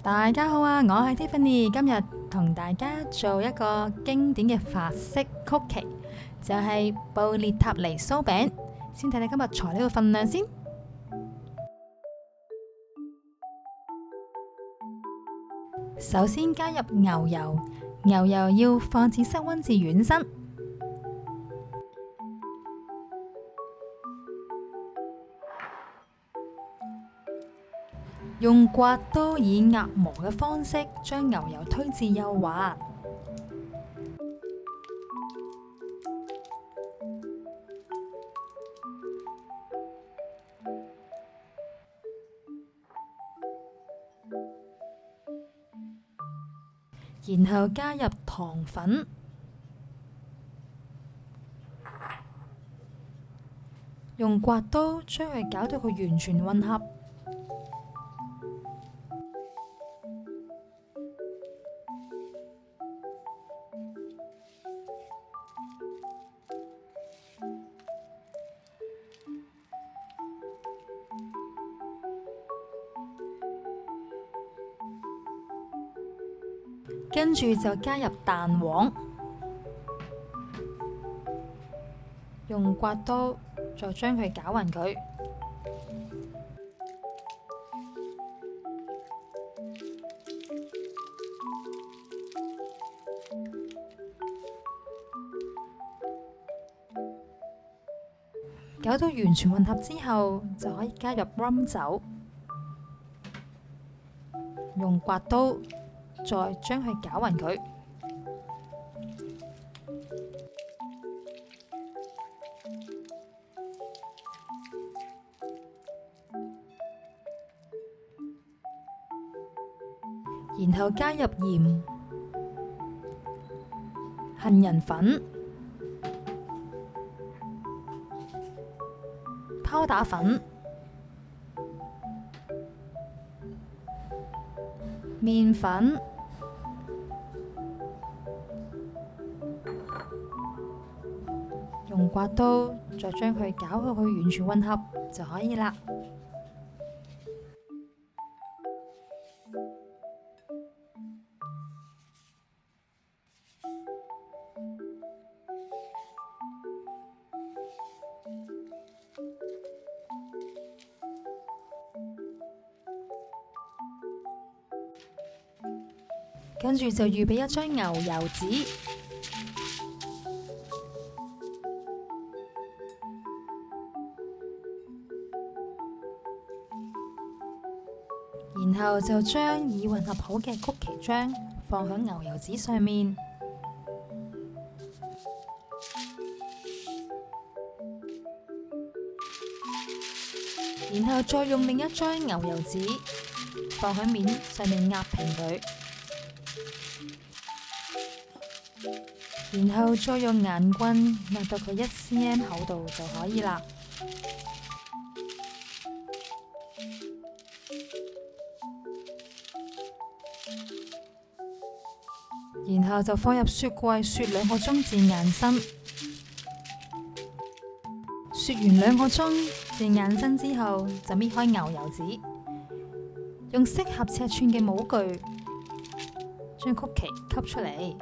大家好啊，我係 Tiffany，今日同大家做一個經典嘅法式曲奇，就係布列塔尼酥餅。先睇睇今日材料嘅份量先。首先加入牛油，牛油要放置室溫至軟身。用刮刀以壓模嘅方式將牛油推至幼滑。然後加入糖粉，用刮刀將佢攪到佢完全混合。跟住就加入蛋黃，用刮刀再將佢攪勻佢。攪到完全混合之後，就可以加入 rum 酒，用刮刀再將佢攪勻佢。然後加入鹽、杏仁粉、拋打粉、麵粉、用刮刀再將佢攪到佢完全混合就可以啦。跟住就預備一張牛油紙，然後就將已混合好嘅曲奇漿放喺牛油紙上面，然後再用另一張牛油紙放喺面上面壓平佢。然後再用硬棍壓到佢1cm 厚度就可以啦。然後就放入雪櫃雪2個鐘至硬身。雪完2個鐘至硬身之後，就搣開牛油紙，用適合尺寸嘅模具將曲奇吸出嚟。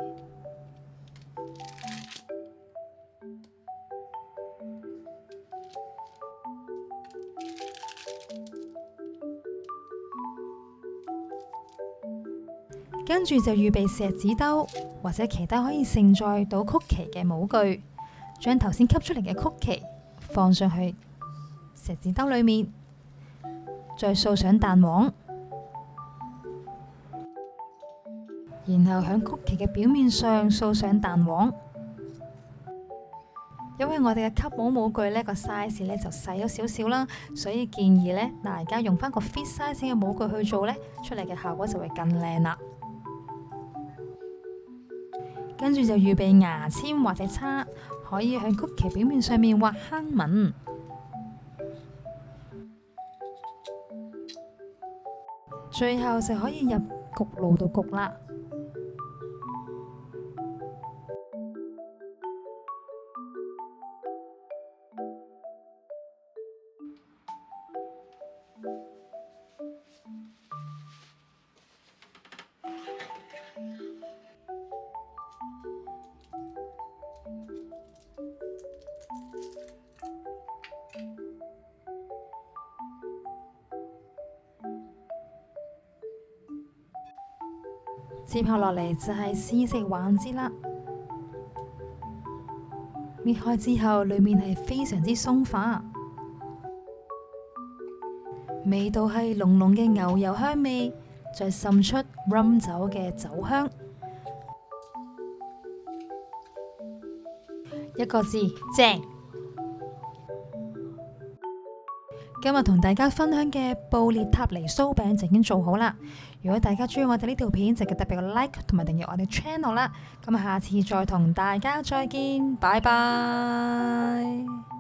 跟住就預備錫紙兜或者其他可以盛載到曲奇嘅模具，將頭先吸出嚟嘅曲奇放上去錫紙兜裏面，再掃上蛋黃，然後喺曲奇嘅表面上掃上蛋黃。因為我哋嘅吸模具呢個 size 呢就細咗少少啦，所以建議呢大家用翻個 fit size 嘅模具去做呢，出嚟嘅效果就會更靚啦。跟住就預備牙籤或者叉，可以喺曲奇表面上面畫坑紋。最後就可以入焗爐度焗啦。接下落嚟就係試食環節啦。搣開之後，裏面係非常之鬆化，味道係濃濃嘅牛油香味，再滲出 rum 酒嘅酒香。一個字，正！今日同大家分享嘅布列塔尼酥餅就已經做好啦。如果大家中意我哋呢條片，就記得俾個 like 同埋訂閱我哋 channel 啦。咁下次再同大家再見，拜拜。